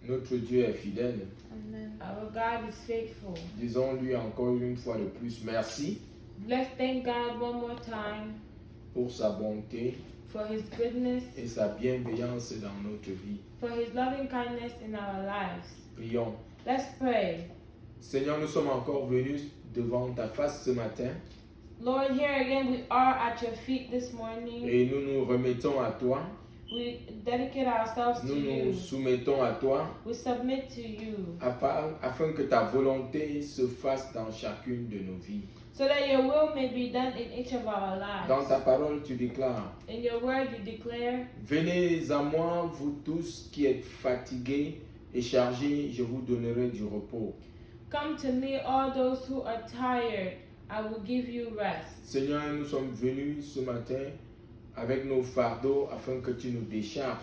Notre Dieu est fidèle. Amen. Our God is faithful. Disons-lui encore une fois de plus merci Let's thank God one more time pour sa bonté for His goodness, et sa bienveillance dans notre vie. for His loving kindness in our lives. Prions. Let's pray. Seigneur, nous sommes encore venus devant ta face ce matin Lord, here again we are at your feet this morning. et nous nous remettons à toi. We dedicate ourselves to Nous nous you. soumettons à toi We submit to you afin que ta volonté se fasse dans chacune de nos vies. so that your will may be done in each of our Dans lives. ta parole, tu déclares: In your word you declare, venez à moi, vous tous qui êtes fatigués et chargés, je vous donnerai du repos. come to me all those who are tired, I will give you rest. Seigneur, nous sommes venus ce matin avec nos fardeaux afin que tu nous décharges.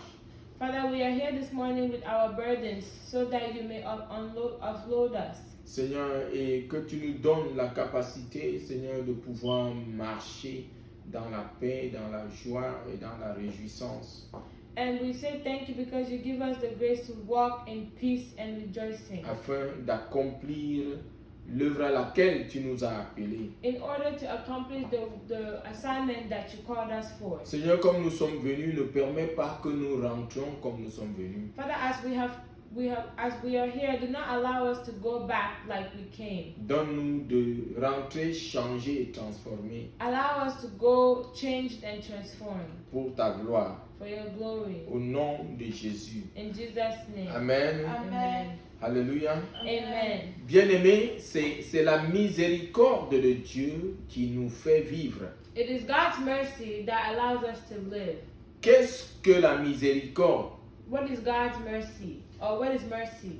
Father, we are here this morning with our burdens so that you may offload us. Seigneur, et que tu nous donnes la capacité, Seigneur, de pouvoir marcher dans la paix, dans la joie et dans la réjouissance, And we say thank you because you give us the grace to walk in peace and rejoicing, afin d'accomplir l'œuvre à laquelle tu nous as appelés. in order to accomplish the assignment that you called us for. Seigneur, comme nous sommes venus, ne permets pas que nous rentrions comme nous sommes venus. Father, as we are here, do not allow us to go back like we came. Donne-nous de rentrer, changer et transformer Allow us to go changed and transformed pour ta gloire. for your glory. Au nom de Jésus. In Jesus' name. Amen. Amen. Alléluia. Amen. Bien-aimés, c'est la miséricorde de Dieu qui nous fait vivre. It is God's mercy that allows us to live. Qu'est-ce que la miséricorde? What is God's mercy? Or what is mercy?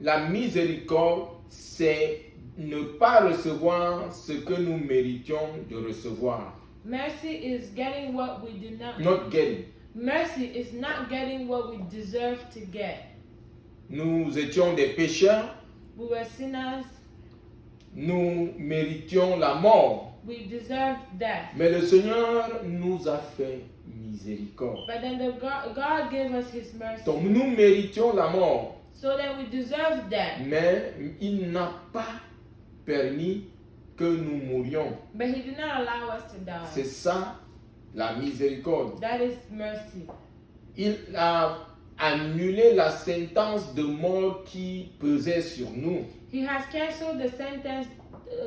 La miséricorde, c'est ne pas recevoir ce que nous méritions de recevoir. Mercy is getting what we do not. Not getting. Mercy is not getting what we deserve to get. Nous étions des pécheurs, We were sinners. nous méritions la mort. We deserved death. Mais le Seigneur nous a fait miséricorde. But then God gave us His mercy. Donc nous méritions la mort, So then we deserve death. mais il n'a pas permis que nous mourions. But He did not allow us to C'est die. ça la miséricorde. That is mercy. Il a annulé la sentence de mort qui pesait sur nous He has canceled the sentence,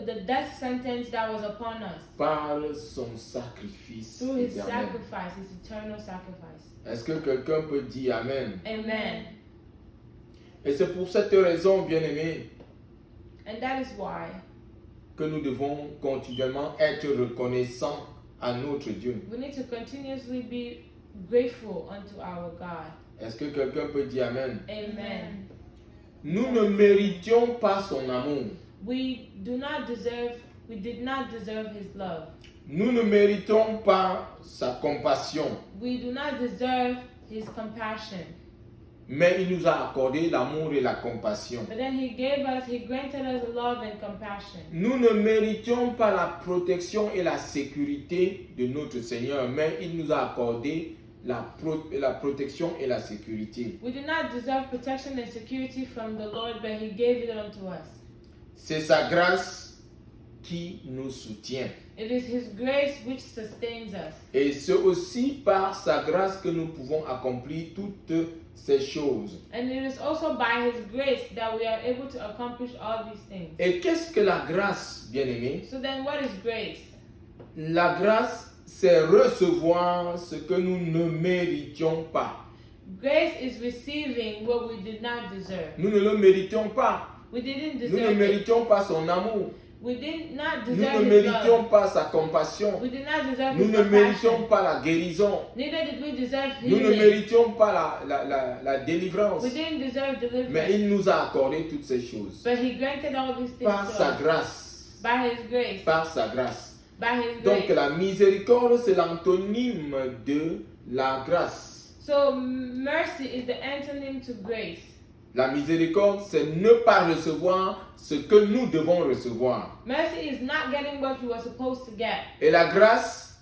the death sentence that was upon us par son sacrifice through His éternel. sacrifice, His eternal sacrifice. Est-ce que quelqu'un peut dire Amen? Amen. Et c'est pour cette raison, bien-aimés, And that is why que nous devons continuellement être reconnaissants à notre Dieu. we need to continuously be grateful unto our God. Est-ce que quelqu'un peut dire Amen? Amen. Nous ne méritions pas son amour. We did not deserve His love. Nous ne méritons pas sa compassion. We do not deserve His compassion. Mais il nous a accordé l'amour et la compassion. But then He granted us love and compassion. Nous ne méritions pas la protection et la sécurité de notre Seigneur, mais il nous a accordé la protection et la sécurité. We do not deserve protection and security from the Lord, but He gave it unto us. C'est sa grâce qui nous soutient. It is His grace which sustains us. Et c'est aussi par sa grâce que nous pouvons accomplir toutes ces choses. And it is also by His grace that we are able to accomplish all these things. Et qu'est-ce que la grâce, bien-aimé? So then what is grace? La grâce, c'est recevoir ce que nous ne méritions pas. Grace is receiving what we did not deserve. Nous ne le méritions pas. We didn't Nous ne deserve it. méritions pas son amour. We did not Nous deserve ne His méritions love. pas sa compassion. We did not deserve Nous His ne méritions compassion. pas la guérison. Neither did we deserve Nous ne healing. méritions pas la délivrance. We didn't deserve Mais deliverance. il nous a accordé toutes ces choses. But He granted all these things Par to sa us. grâce. By His grace. Par sa grâce. By His Donc grace. la miséricorde, c'est l'antonyme de la grâce. So mercy is the antonym to grace. La miséricorde, c'est ne pas recevoir ce que nous devons recevoir. Mercy is not getting what you were supposed to get. Et la grâce,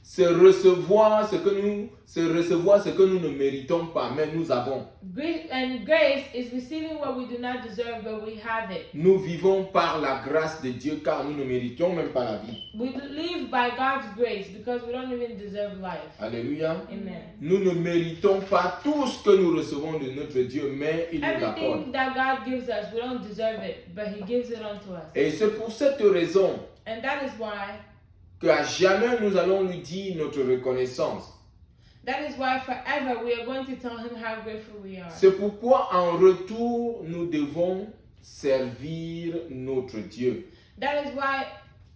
c'est recevoir ce que nous ne méritons pas, mais nous avons. Grace is receiving what we do not deserve, but we have it. Nous vivons par la grâce de Dieu, car nous ne méritions même pas la vie. We live by God's grace because we don't even deserve life. Alléluia. Amen. Nous ne méritons pas tout ce que nous recevons de notre Dieu, mais il nous l'accorde. Everything that God gives us, we don't deserve it, but He gives it unto us. Et c'est pour cette raison And that is why qu'à jamais nous allons lui dire notre reconnaissance. forever we are going to tell Him how grateful we are. C'est pourquoi en retour nous devons servir notre Dieu. That is why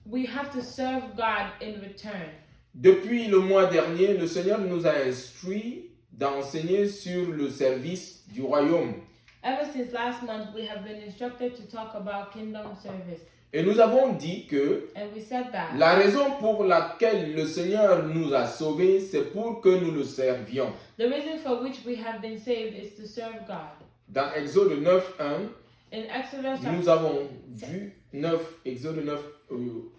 we have to serve God in return. Depuis le mois dernier, le Seigneur nous a instruits d'enseigner sur le service du royaume. Ever since last month, we have been instructed to talk about kingdom service. Et nous avons dit que And we said that la raison pour laquelle le Seigneur nous a sauvés, c'est pour que nous le servions. the reason for which we have been saved is to serve God. Dans Exode 9:1, In Exodus, nous avons vu Exode 9,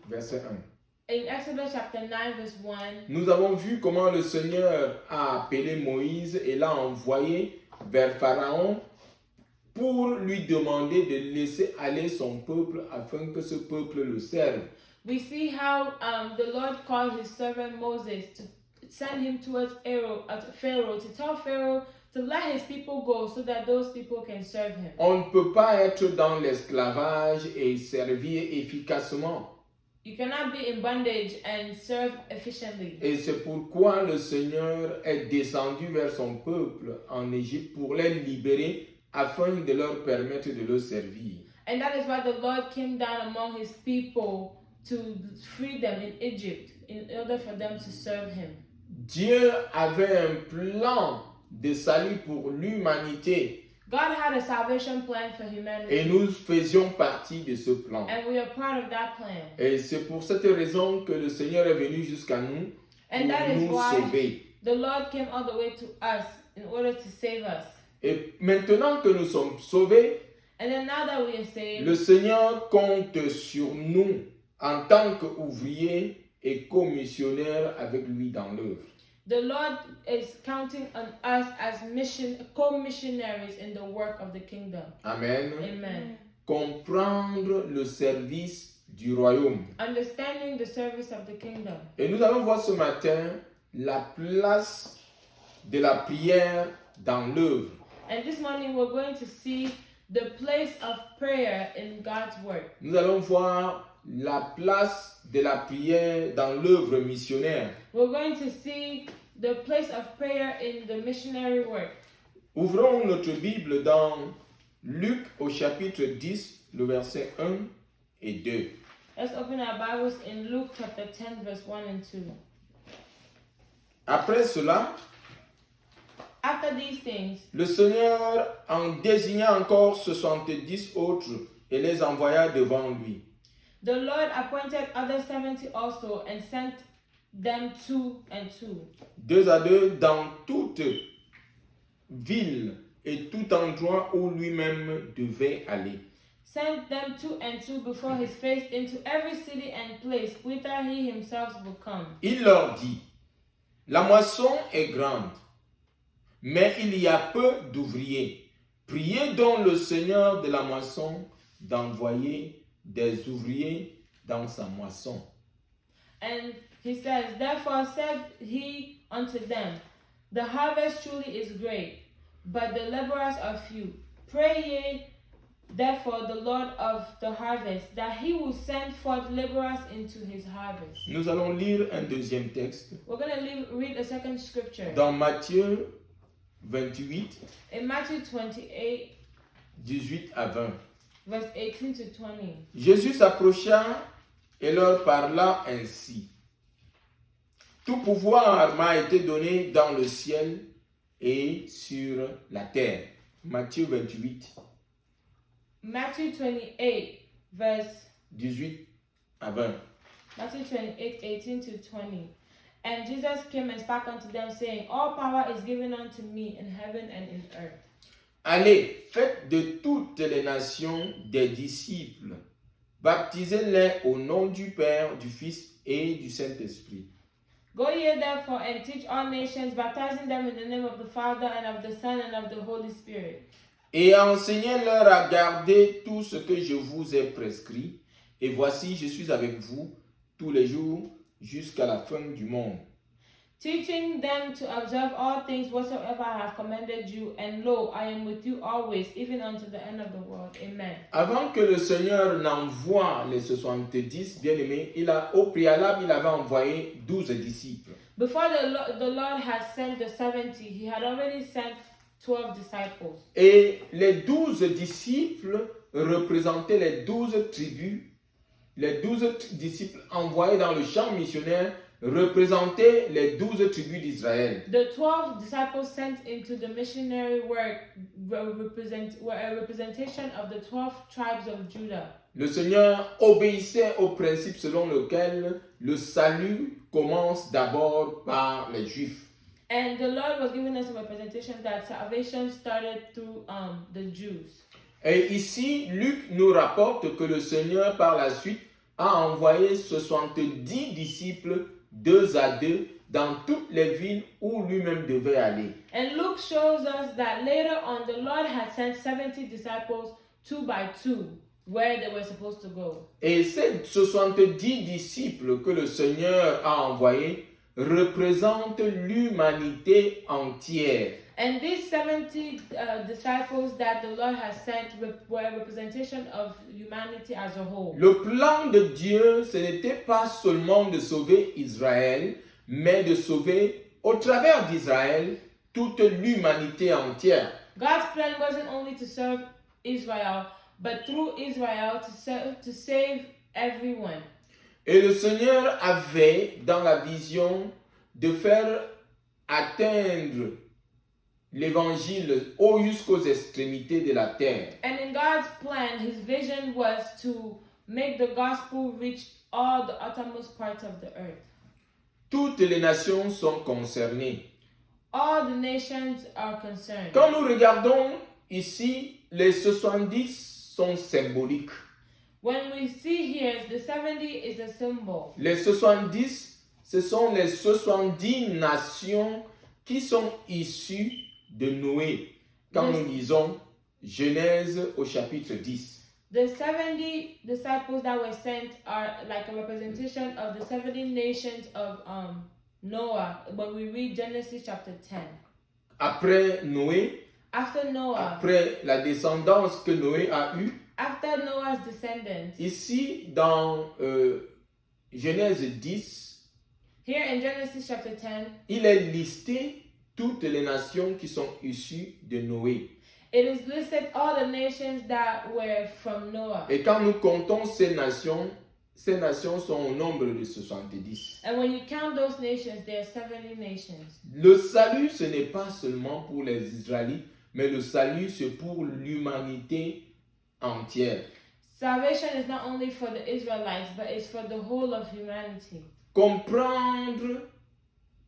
verset 1. in Exodus chapter 9, verse 1, Nous avons vu comment le Seigneur a appelé Moïse et l'a envoyé vers Pharaon pour lui demander de laisser aller son peuple afin que ce peuple le serve. we see how the Lord called His servant Moses to send him towards Pharaoh, to tell Pharaoh to let his people go so that those people can serve him. On ne peut pas être dans l'esclavage et servir efficacement. You cannot be in bondage and serve efficiently. Et c'est pourquoi le Seigneur est descendu vers son peuple en Égypte pour les libérer afin de leur permettre de le servir. And that is why the Lord came down among His people to free them in Egypt in order for them to serve Him. Dieu avait un plan de salut pour l'humanité God had a salvation plan for humanity, et nous faisions partie de ce plan. and we are part of that plan. Et c'est pour cette raison que le Seigneur est venu jusqu'à nous And that pour is nous why sauver. the Lord came all the way to us in order to save us. Et maintenant que nous sommes sauvés, And then now that we are saved, le Seigneur compte sur nous en tant qu'ouvriers et commissionnaires avec lui dans l'œuvre. the Lord is counting on us as co-missionaries in the work of the kingdom. Amen. Amen. Comprendre le service du royaume. Understanding the service of the kingdom. Et nous allons voir ce matin la place de la prière dans l'œuvre. And this morning we're going to see the place of prayer in God's work. Nous allons voir la place de la prière dans l'œuvre missionnaire. We're going to see the place of prayer in the missionary work. Ouvrons notre Bible dans Luc au chapitre 10, le verset 1 et 2. Let's open our Bibles in Luke chapter 10, verse 1 and 2. Après cela, After these things, le Seigneur en désigna encore 70 autres et les envoya devant lui. the Lord appointed other 70 also and sent them 2 and 2, 2 à 2 dans toute ville et tout endroit où lui-même devait aller. sent them 2 and 2 before his face into every city and place whither he himself would come. Il leur dit, la moisson est grande, mais il y a peu d'ouvriers. Priez donc le Seigneur de la moisson d'envoyer des ouvriers dans sa moisson. And he says, therefore said he unto them, the harvest truly is great, but the laborers are few. Pray ye therefore the Lord of the harvest, that he will send forth laborers into his harvest. Nous allons lire un deuxième texte We're going to read a second scripture. dans Matthieu 28, In Matthew 28, 18 à 20. verse 18 to 20. Jésus s'approcha et leur parla ainsi. Tout pouvoir m'a été donné dans le ciel et sur la terre. Matthieu 28, Matthew 28, verse 18 à 20. Matthew 28, 18 to 20. And Jesus came and spake unto them, saying, all power is given unto me in heaven and in earth. Allez, faites de toutes les nations des disciples. Baptisez-les au nom du Père, du Fils et du Saint-Esprit. Go ye therefore and teach all nations, baptizing them in the name of the Father and of the Son and of the Holy Spirit. Et enseignez-leur à garder tout ce que je vous ai prescrit. Et voici, je suis avec vous tous les jours jusqu'à la fin du monde. Teaching them to observe all things whatsoever I have commanded you, and lo, I am with you always, even unto the end of the world. Amen. Avant que le Seigneur n'envoie les 70 bien-aimés, au préalable, il avait envoyé 12 disciples. Before the Lord had sent the 70, he had already sent 12 disciples. Et les 12 disciples représentaient les 12 tribus. Les 12 disciples envoyés dans le champ missionnaire représentaient les 12 tribus d'Israël. The 12 disciples sent into the missionary work were a representation of the 12 tribes of Judah. Le Seigneur obéissait au principe selon lequel le salut commence d'abord par les Juifs. And the Lord was giving us a representation that salvation started through the Jews. Et ici, Luc nous rapporte que le Seigneur par la suite a envoyé 70 disciples 2 à 2 dans toutes les villes où lui-même devait aller. And Luke shows us that later on the Lord had sent 70 disciples 2 by 2 where they were supposed to go. Et ces 70 disciples que le Seigneur a envoyés représentent l'humanité entière. And these 70 disciples that the Lord has sent were a representation of humanity as a whole. Le plan de Dieu, ce n'était pas seulement de sauver Israël, mais de sauver au travers d'Israël toute l'humanité entière. God's plan wasn't only to serve Israel, but through Israel to save everyone. Et le Seigneur avait dans la vision de faire atteindre l'évangile jusqu'aux extrémités de la terre. And in God's plan, his vision was to make the gospel reach all the uttermost parts of the earth. Toutes les nations sont concernées. All the nations are concerned. Quand nous regardons ici, les 70 sont symboliques. When we see here, the 70 is a symbol. Les 70, ce sont les 70 nations qui sont issues de Noé. Quand nous lisons Genèse au chapitre 10. The 70 disciples that were sent are like a representation of the 70 nations of Noah when we read Genesis chapter 10. Après Noé, After Noah, après la descendance que Noé a eue, after Noah's descendants, ici dans Genèse 10, here in Genesis chapter 10, il est listé toutes les nations qui sont issues de Noé. it is listed all the nations that were from Noah. Et quand nous comptons ces nations sont au nombre de 70. And when you count those nations, there are 70 nations. Le salut, ce n'est pas seulement pour les Israélites, mais le salut, c'est pour l'humanité entière. Salvation is not only for the Israelites, but it's for the whole of humanity. Comprendre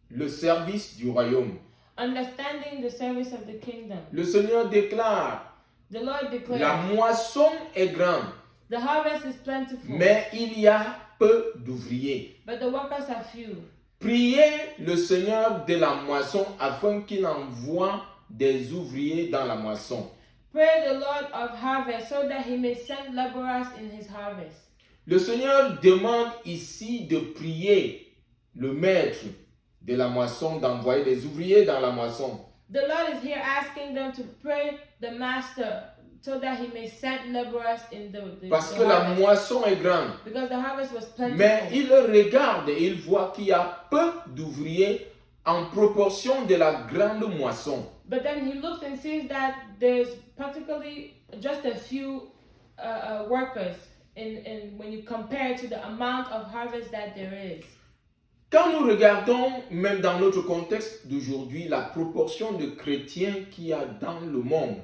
le service du royaume. Understanding the service of the kingdom. Le Seigneur déclare, The Lord declares, la moisson est grande, the harvest is plentiful, mais il y a peu d'ouvriers. but the workers are few. Priez le Seigneur de la moisson afin qu'il envoie des ouvriers dans la moisson. Pray the Lord of harvest so that he may send laborers in his harvest. Le Seigneur demande ici de prier le maître de la moisson d'envoyer des ouvriers dans la moisson. The Lord is here asking them to pray the master so that he may send laborers in the Parce the que la harvest. moisson est grande. Because the harvest was plentiful. Mais il regarde et il voit qu'il y a peu d'ouvriers en proportion de la grande moisson. But then he looks and sees that there's particularly just a few workers in when you compare to the amount of harvest that there is. Quand nous regardons, même dans notre contexte d'aujourd'hui, la proportion de chrétiens qu'il y a dans le monde,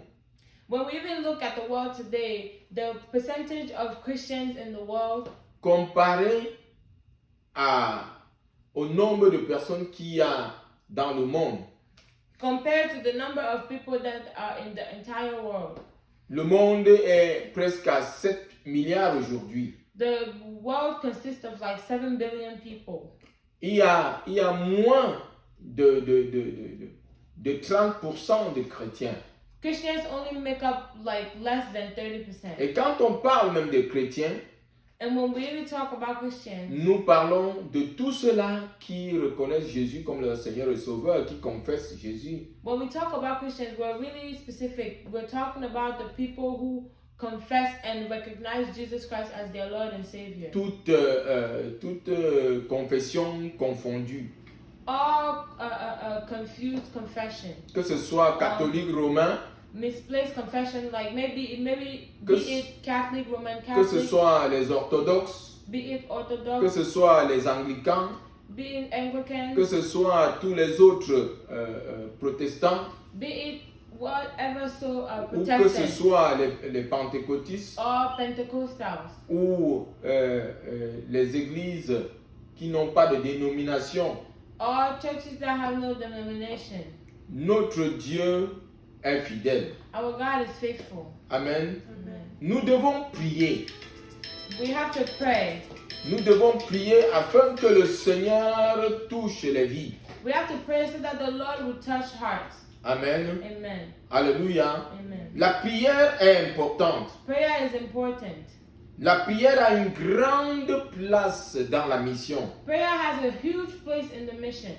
When we even look at the world today, the percentage of Christians in the world comparé au nombre de personnes qu'il y a dans le monde, compared to the number of people that are in the entire world, le monde est presque à 7 milliards aujourd'hui. the world consists of like 7 billion people. il y a moins de 30% de chrétiens. Christians only make up like less than 30%. Et quand on parle même de chrétiens, And when we even talk about Christians, nous parlons de tous ceux-là qui reconnaissent Jésus comme leur Seigneur et Sauveur, qui confessent Jésus. when we talk about Christians, we're really specific. We're talking about the people who confess and recognize Jesus Christ as their Lord and Savior. Toute confession confondue. All confused confession, Que ce soit catholique romain, misplaced confession, like maybe Que be it Catholic, Roman que ce Catholic, soit les orthodoxes, be it que Orthodox, ce soit les anglicans, be it Anglicans, que ce soit tous les autres protestants, be it whatever ou que ce Protestants soit les pentecôtistes, or Pentecostals ou les églises qui n'ont pas de dénomination. or churches that have no denomination. Notre Dieu est fidèle. Our God is faithful. Amen. Amen. Nous devons prier. We have to pray. Nous devons prier afin que le Seigneur touche les vies. We have to pray so that the Lord will touch hearts. Amen. Amen. Alléluia. Amen. La prière est importante. Prayer is important. La prière a une grande place dans la mission. Prayer has a huge place in the mission.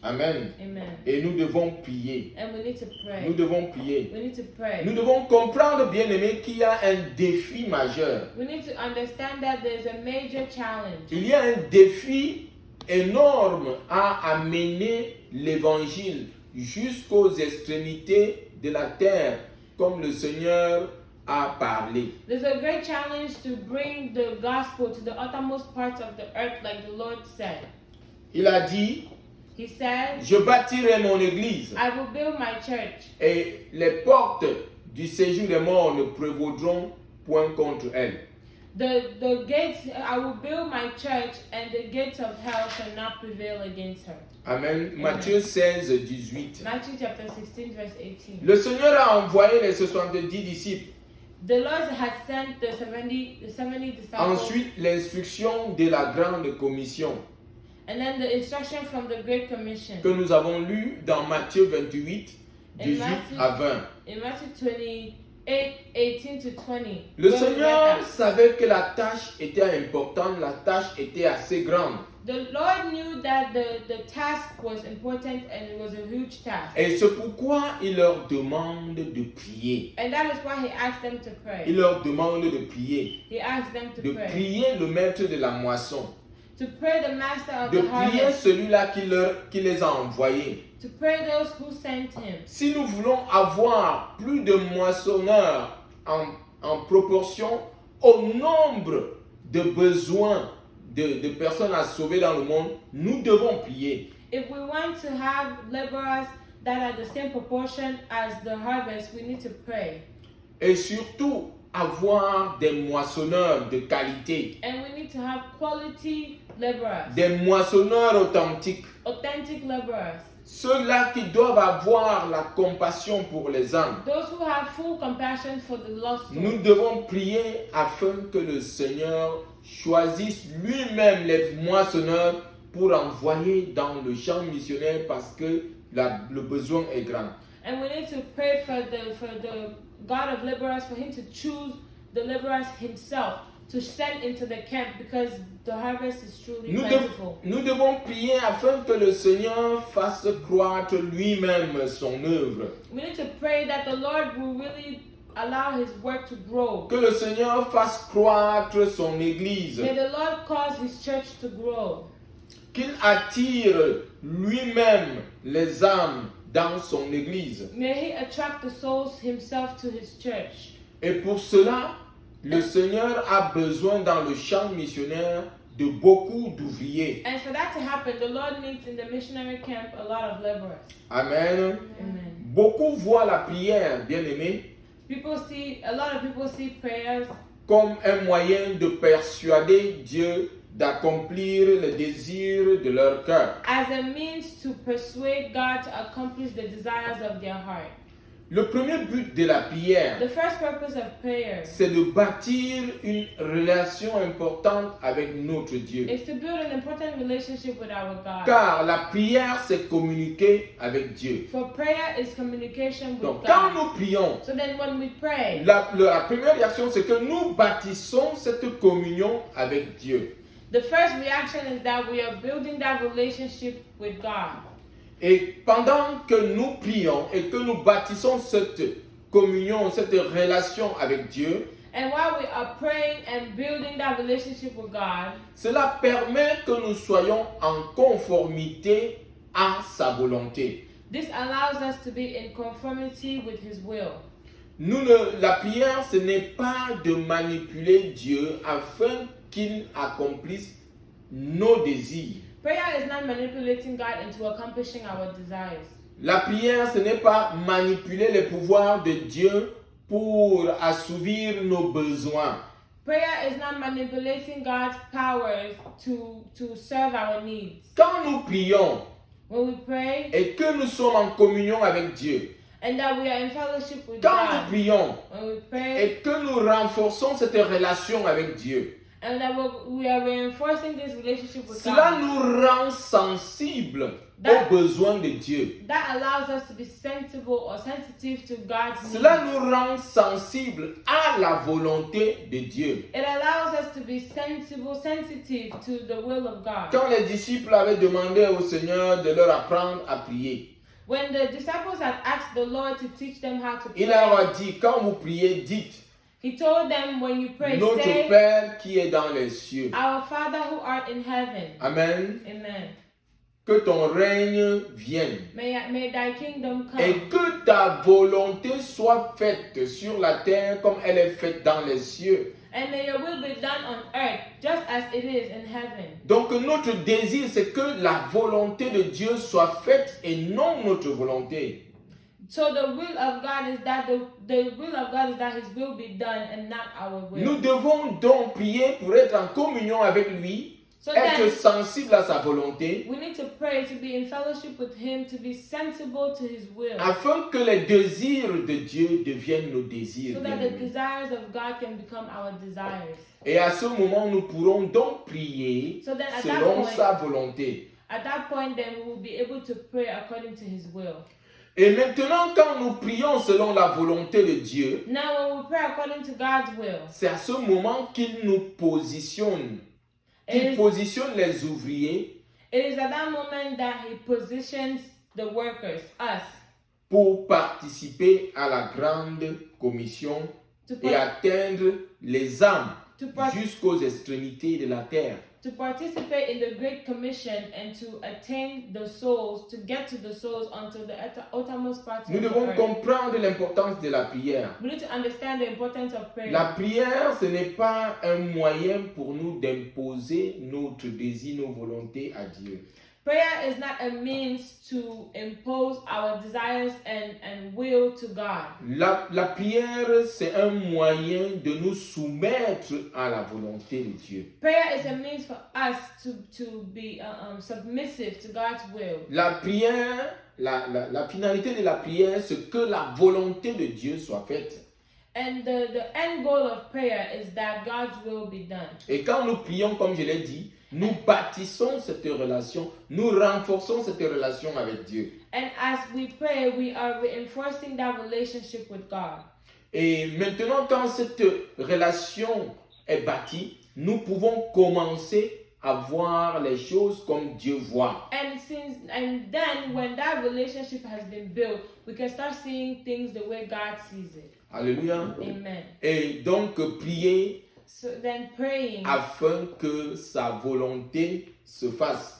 Amen. Amen. Et nous devons prier. And we need to pray. Nous devons prier. We need to pray. Nous devons comprendre, bien-aimés, qu'il y a un défi majeur. We need to understand that there's a major challenge. Il y a un défi énorme à amener l'évangile jusqu'aux extrémités de la terre, comme le Seigneur a parlé. There's a great challenge to bring the gospel to the uttermost parts of the earth, like the Lord said. Il a dit, He said, je bâtirai mon église I will build my church, et les portes du séjour des morts ne prévaudront point contre elle. the gates, I will build my church, and the gates of hell shall not prevail against her. Amen. Matthieu 16, 18. Matthew chapter 16, verse 18. Le Seigneur a envoyé les 70 disciples. The Lord had sent the 70 disciples. Ensuite, l'instruction de la grande commission And then the instruction from the Great Commission. que nous avons lu dans Matthieu 28, 18 à 20. In Matthew 28, 18 to 20. Le where we read Seigneur that. savait que la tâche était importante, la tâche était assez grande. The Lord knew that the task was important and it was a huge task. Et c'est pourquoi il leur demande de prier. And that is why he asked them to pray. Il leur demande de prier. He asked them to De pray. prier le maître de la moisson. To pray the master of De the prier harvest. celui-là qui les a envoyés. To pray those who sent him. Si nous voulons avoir plus de moissonneurs en proportion au nombre de besoins de personnes à sauver dans le monde, nous devons prier. If we want to have laborers that are the same proportion as the harvest, we need to pray. Et surtout, avoir des moissonneurs de qualité, And we need to have quality laborers. des moissonneurs authentiques, Authentic laborers. ceux-là qui doivent avoir la compassion pour les âmes. Those who have full compassion for the lost Nous souls. devons prier afin que le Seigneur choisisse lui-même les moissonneurs pour envoyer dans le champ missionnaire parce que le besoin est grand. And we need to pray for the God of laborers, for him to choose the laborers himself to send into the camp, because the harvest is truly plentiful. Nous devons prier afin que le Seigneur fasse croître lui-même son œuvre. We need to pray that the Lord will really allow his work to grow. Que le Seigneur fasse croître son Église. May the Lord cause his church to grow. Qu'il attire lui-même les âmes dans son Église. May he attract the souls himself to his church. Et pour cela, le Seigneur a besoin dans le champ missionnaire de beaucoup d'ouvriers. And for that to happen, the Lord needs in the missionary camp a lot of laborers. Amen. Amen. Beaucoup voient la prière, bien-aimés, A lot of people see prayers comme un moyen de persuader Dieu d'accomplir les désirs de leur cœur. as a means to persuade God to accomplish the desires of their heart. Le premier but de la prière, The first purpose of prayer c'est de bâtir une relation importante avec notre Dieu. is to build an important relationship with our God. Car la prière, c'est communiquer avec Dieu. For prayer is communication with Donc, quand God. nous prions, So then when we pray, la première réaction, c'est que nous bâtissons cette communion avec Dieu. the first reaction is that we are building that relationship with God. Et pendant que nous prions et que nous bâtissons cette communion, cette relation avec Dieu, And while we are praying and building that relationship with God, cela permet que nous soyons en conformité à sa volonté. this allows us to be in conformity with His will. La prière, ce n'est pas de manipuler Dieu afin qu'il accomplisse nos désirs. Prayer is not manipulating God into accomplishing our desires. La prière, ce n'est pas manipuler les pouvoirs de Dieu pour assouvir nos besoins. Prayer is not manipulating God's powers to serve our needs. Quand nous prions When we pray et que nous sommes en communion avec Dieu, and that we are in fellowship with quand nous God, prions when we pray et que nous renforçons cette relation avec Dieu, and that we are reinforcing this relationship with cela God, nous rend sensibles That- aux besoins de Dieu. that allows us to be sensible or sensitive to God's Cela needs. nous rend sensibles à la volonté de Dieu. It allows us to be sensitive to the will of God. Quand les disciples avaient demandé au Seigneur de leur apprendre à prier, When the disciples had asked the Lord to teach them how to il pray, leur a dit, quand vous priez, dites, He told them, when you pray, notre say, Père qui est dans les cieux. Our Father who art in heaven. Amen. Amen. Que ton règne vienne. May thy kingdom come. Et que ta volonté soit faite sur la terre comme elle est faite dans les cieux. And may your will be done on earth, just as it is in heaven. Donc notre désir, c'est que la volonté de Dieu soit faite et non notre volonté. So the will of God is that the will of God is that His will be done and not our will. Nous devons donc prier pour être en communion avec lui, So être then sensible à sa volonté, we need to pray to be in fellowship with Him, to be sensible to His will, afin que les désirs de Dieu deviennent nos désirs. so that the bien-aimés. desires of God can become our desires. Et à ce moment, nous pourrons donc prier So then at selon that sa point, volonté. at that point, then we will be able to pray according to His will. Et maintenant, quand nous prions selon la volonté de Dieu, Now, when we pray according to God's will, c'est à ce moment qu'il nous positionne. it Il is, positionne les ouvriers it is at that moment that He positions the workers, us, pour participer à la grande commission to, et atteindre les âmes to, par- jusqu'aux extrémités de la terre. to participate in the Great Commission and to attain the souls, to get to the souls until the uttermost parts Nous of the devons earth. comprendre l'importance de la prière. We need to understand the importance of prayer. La prière, ce n'est pas un moyen pour nous d'imposer notre désir, nos volontés à Dieu. Prayer is not a means to impose our desires and will to God. La prière, c'est un moyen de nous soumettre à la volonté de Dieu. Prayer is a means for us to be submissive to God's will. La prière, la finalité de la prière, c'est que la volonté de Dieu soit faite. And the end goal of prayer is that God's will be done. Et quand nous prions, comme je l'ai dit, nous bâtissons cette relation, nous renforçons cette relation avec Dieu. And as we pray, we are reinforcing that relationship with God. Et maintenant, quand cette relation est bâtie, nous pouvons commencer à voir les choses comme Dieu voit. And then when that relationship has been built, we can start seeing things the way God sees it. Alléluia. Amen. Et donc, prier So then praying, afin que sa volonté se fasse.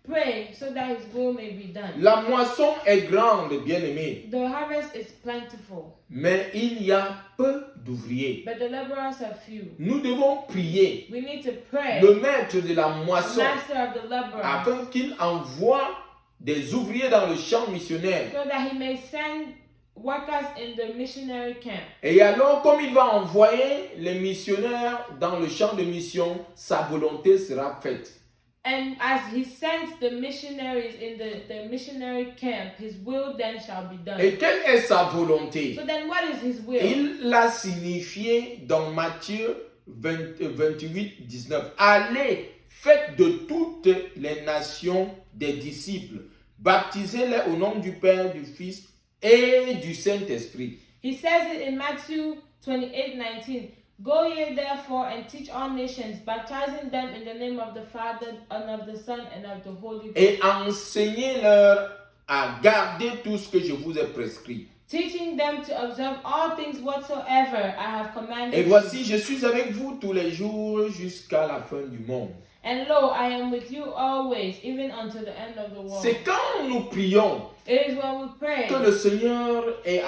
pray so that His will may be done. La moisson est grande, bien-aimé, The harvest is plentiful, mais il y a peu d'ouvriers. but the laborers are few. Nous devons prier We need to pray, le maître de la the moisson, master of the laborers, afin qu'il envoie des ouvriers dans le champ missionnaire. so that He may send workers in the missionary camp. Et alors, comme il va envoyer les missionnaires dans le champ de mission, sa volonté sera faite. And as he sends the missionaries in the missionary camp, his will then shall be done. Et quelle est sa volonté? So then what is his will? Il l'a signifié dans Matthieu 28, 19. Allez, faites de toutes les nations des disciples. Baptisez-les au nom du Père, du Fils et du Saint-Esprit. He says it in Matthew 28:19. Go ye therefore and teach all nations, baptizing them in the name of the Father and of the Son and of the Holy Ghost. Et enseignez-leur à garder tout ce que je vous ai prescrit. Teaching them to observe all things whatsoever I have commanded Et you. voici, je suis avec vous tous les jours jusqu'à la fin du monde. And lo, I am with you always, even unto the end of the world. C'est quand nous prions It is when we pray. que le Seigneur est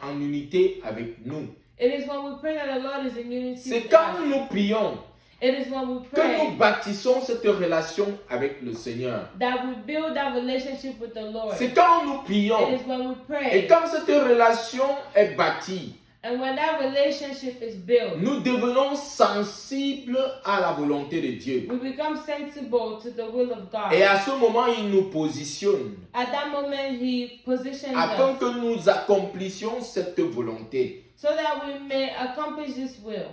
en unité avec nous. It is when we pray that the Lord is in unity C'est with quand us. nous prions It is when we que nous pray bâtissons cette relation avec le Seigneur. that we build that relationship with the Lord. C'est quand nous It prions is when we et pray. quand cette relation est bâtie, And when that relationship is built, nous devenons sensibles à la volonté de Dieu. we become sensible to the will of God. Et à ce moment, il nous positionne At that moment, He positions afin us que nous accomplissions cette volonté. so that we may accomplish this will.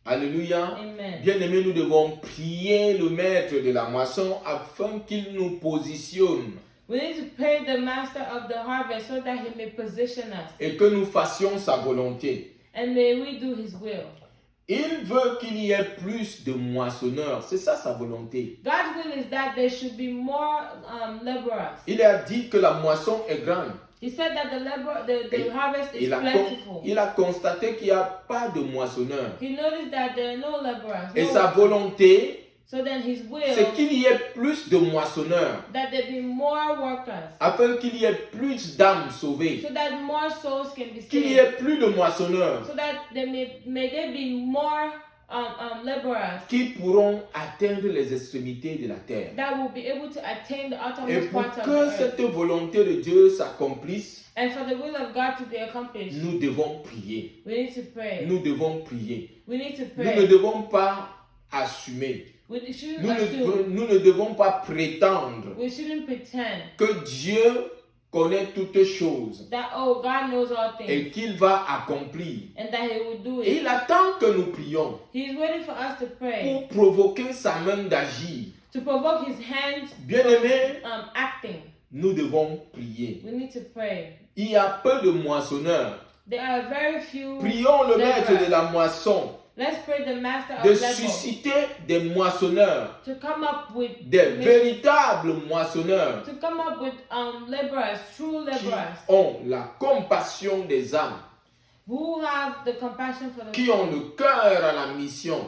Alléluia. Amen. Bien-aimés, nous devons prier le maître de la moisson afin qu'il nous positionne We need to pray the Master of the harvest so that He may position us et que nous fassions sa volonté. and may we do His will. Il veut qu'il y ait plus de moissonneurs. C'est ça sa volonté. God's will is that there should be more laborers. Il a dit que la moisson est grande. He said that the harvest is Il plentiful. a constaté qu'il n'y a pas de moissonneurs. He noticed that there are no laborers. Et no sa workers. volonté, So then His will c'est qu'il y ait plus de moissonneurs, that there be more workers, afin qu'il y ait plus d'âmes sauvées, so that more souls can be qu'il y saved, ait plus de moissonneurs so that there may there be more laborers qui pourront atteindre les extrémités de la terre. that will be able to attain the Et uttermost pour parts of the que earth. cette volonté de Dieu s'accomplisse, And for the will of God to be accomplished, nous devons prier. we need to pray. Nous devons prier. We need to Nous ne pray. devons pas assumer. We shouldn't Nous assume. nous ne devons pas prétendre We shouldn't pretend que Dieu connaît toutes choses that, oh, God knows all things et qu'il va accomplir. and that He will do Et it. il attend que nous prions He's waiting for us to pray, pour provoquer sa main d'agir. to provoke His hand Bien-aimés, acting. nous devons prier. We need to pray. Il y a peu de moissonneurs. There are very few. Prions le maître laborers. de la moisson Let's pray the Master de of labor susciter des moissonneurs, to come up with des véritables moissonneurs to come up with laborers, true qui laborers ont la compassion des âmes, who have the compassion for the qui ont soul, le cœur à la mission.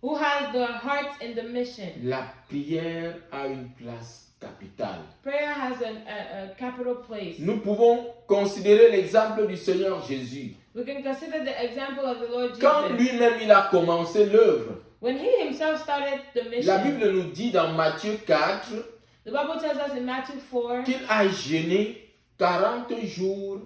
who has the heart in the mission. La prière a une place capitale. Prayer has a capital place. Nous pouvons considérer l'exemple du Seigneur Jésus. We can consider the example of the Lord Quand Jesus. lui-même il a commencé l'œuvre, When He Himself started the la mission, Bible nous dit dans Matthieu 4 the Bible tells us in Matthew 4 qu'il a jeûné 40 jours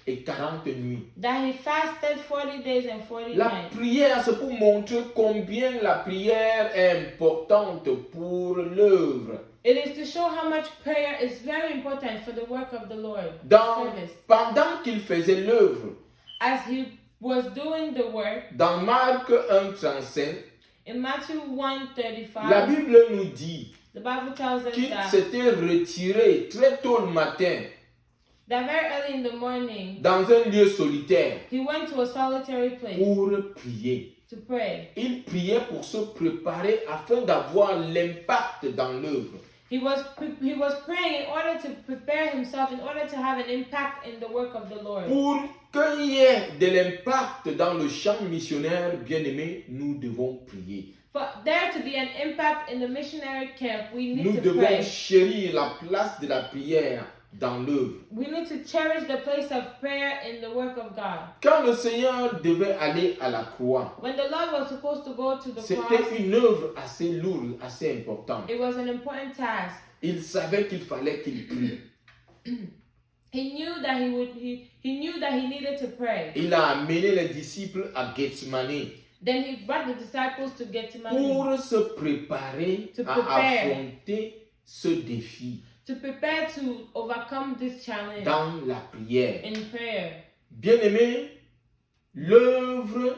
et 40 nuits. that He fasted 40 days and 40 La nights. prière, c'est pour montrer combien la prière est importante pour l'œuvre. It is to show how much prayer is very important for the work of the Lord. Service. Pendant qu'il faisait l'œuvre, As He was doing the work, dans Marc 1,35, in Matthew la 1:35, Bible nous dit the Bible tells us qu'il that s'était retiré très tôt le matin very early in the morning, dans un lieu solitaire He went to a solitary place pour prier. to pray. Il priait pour se préparer afin d'avoir l'impact dans l'œuvre. He was praying in order to prepare himself, in order to have an impact in the work of the Lord. Pour qu'il y ait de l'impact dans le champ missionnaire, bien-aimé, nous devons prier. For there to be an impact in the missionary camp, we need Nous to devons pray. chérir la place de la prière dans l'œuvre. We need to cherish the place of prayer in the work of God. Quand le Seigneur devait aller à la croix, When the Lord was supposed to go to the c'était cross, une œuvre assez lourde, assez importante. it was an important task. Il savait qu'il fallait qu'il prie. He knew that he needed to pray. Il a amené les disciples à Gethsemane. Then he brought the disciples to Gethsemane pour se préparer To à prepare. affronter ce défi to prepare to overcome this challenge dans la prière. in prayer. Bien-aimés, l'œuvre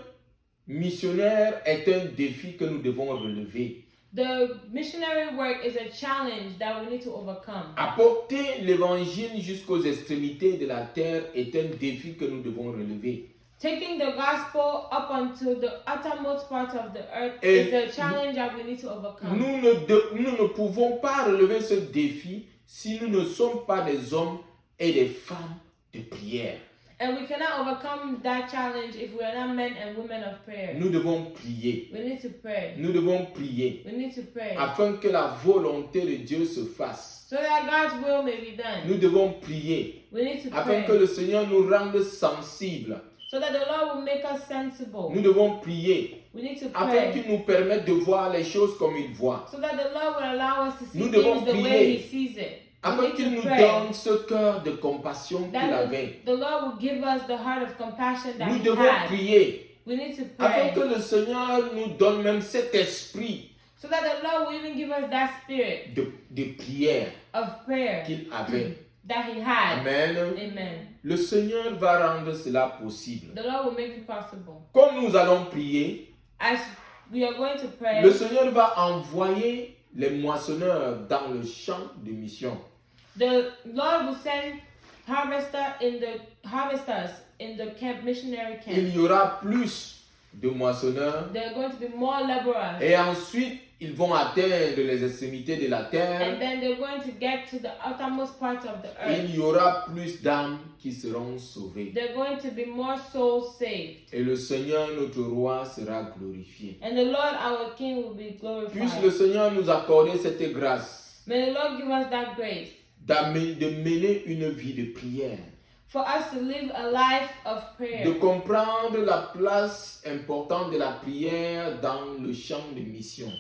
missionnaire est un défi que nous devons relever. The missionary work is a challenge that we need to overcome. Apporter l'évangile jusqu'aux extrémités de la terre est un défi que nous devons relever. Taking the gospel up onto the uttermost parts of the earth Et is a challenge that we need to overcome. Nous ne pouvons pas relever ce défi si nous ne sommes pas des hommes et des femmes de prière. And we cannot overcome that challenge if we are not men and women of prayer. Nous devons prier. We need to pray. Nous devons prier We need to pray. afin que la volonté de Dieu se fasse. So that God's will may be done. Nous devons prier We need to afin pray. que le Seigneur nous rende sensibles. So that the Lord will make us sensible. Nous devons prier We need to afin pray. qu'il nous permette de voir les choses comme il voit. So that the Lord will allow us to see Nous devons things the prier. way He sees it. We Afin need qu'il to nous pray. donne ce cœur de compassion qu'il That avait. the Lord will give us the heart of compassion that Nous He devons had. prier We need to afin pray. que le Seigneur nous donne même cet esprit So that the Lord will even give us that spirit de prière of prayer qu'il avait. that He had. Amen. Amen. Le Seigneur va rendre cela possible. The Lord will make it possible. Comme nous allons prier, As we are going to pray, le Seigneur va envoyer les moissonneurs dans le champ de mission. the Lord will send harvesters in the camp, missionary camp. Il y aura plus de moissonneurs There are going to be more laborers. et ensuite ils vont atteindre les extrémités de la terre. And then they're going to get to the outermost parts of the earth. Il y aura plus d'âmes qui seront sauvées. There are going to be more souls saved. Et le Seigneur, notre roi, sera glorifié. And the Lord our King will be Puisse le glorified. Seigneur nous accorder cette grâce May the Lord give us that grace de mener une vie de prière, for us to live a life of de prayer. comprendre la place importante de la prière dans le champ de mission.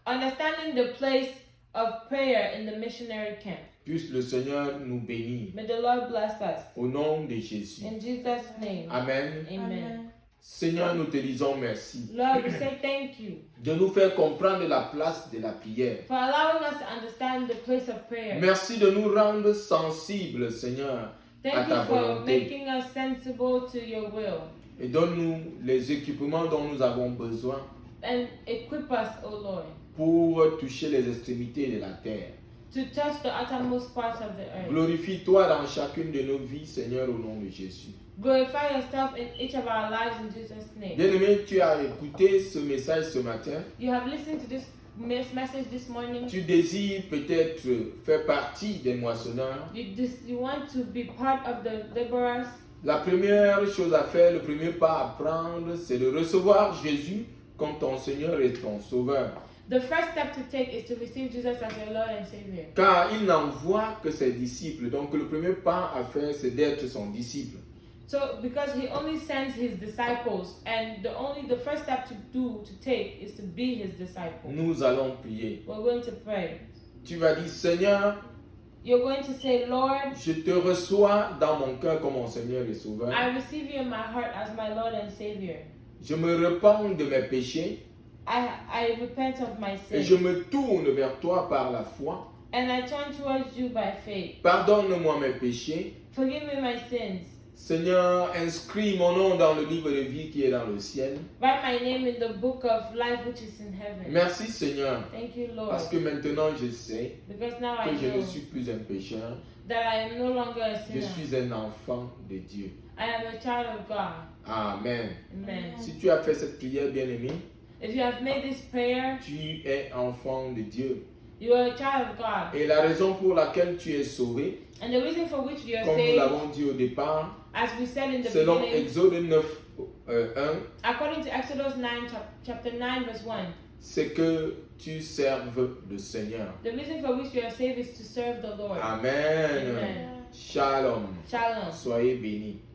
Understanding the place of prayer in the missionary camp. Puisse le Seigneur nous bénir. May the Lord bless us. Au nom de Jésus. In Jesus' name. Amen. Amen. Seigneur, nous te disons merci Lord, we say thank you de nous faire comprendre la place de la prière. for allowing us to understand the place of prayer. Merci de nous rendre sensibles, Seigneur, à Thank ta you for volonté. making us sensible to your will. Et donne-nous les équipements dont nous avons besoin And equip us, O Lord, pour toucher les extrémités de la terre. to touch the uttermost parts of the earth. Glorifie-toi dans chacune de nos vies, Seigneur, au nom de Jésus. Glorify yourself in each of our lives in Jesus' name. Bien-aimé, tu as écouté ce message ce matin. You have listened to this message this morning. Tu désires peut-être faire partie des moissonneurs. You want to be part of the laborers. La première chose à faire, le premier pas à prendre, c'est de recevoir Jésus comme ton Seigneur et ton Sauveur. The first step to take is to receive Jesus as your Lord and Savior. Car il n'envoie que ses disciples. Donc le premier pas à faire, c'est d'être son disciple. So, because He only sends His disciples, and the first step to take is to be His disciple. Nous allons prier. We're going to pray. Tu vas dire, Seigneur, You're going to say, Lord, je te reçois dans mon cœur comme mon Seigneur et Sauveur. I receive you in my heart as my Lord and Savior. Je me repens de mes péchés I repent of my et je sins, me tourne vers toi par la foi. and I turn towards you by faith. Pardonne-moi mes péchés. Forgive me my sins. Seigneur, inscris mon nom dans le livre de vie qui est dans le ciel. Write my name in the book of life which is in heaven. Merci Seigneur, Thank you, Lord, parce que maintenant je sais because now I que je know ne suis plus un pécheur, that I am no longer a je sinner. suis un enfant de Dieu. I am a child of God. Amen. Amen. Si tu as fait cette prière, bien-aimé, If you have made this prayer, tu es enfant de Dieu. you are a child of God. Et la raison pour laquelle tu es sauvé, And the reason for which you are comme nous saved, l'avons dit au départ, as we said in the selon beginning, Exode 9, 1, according to Exodus 9, chapter 9, verse 1, c'est que tu serves le Seigneur. the reason for which you are saved is to serve the Lord. Amen. Amen. Shalom. Shalom. Soyez bénis.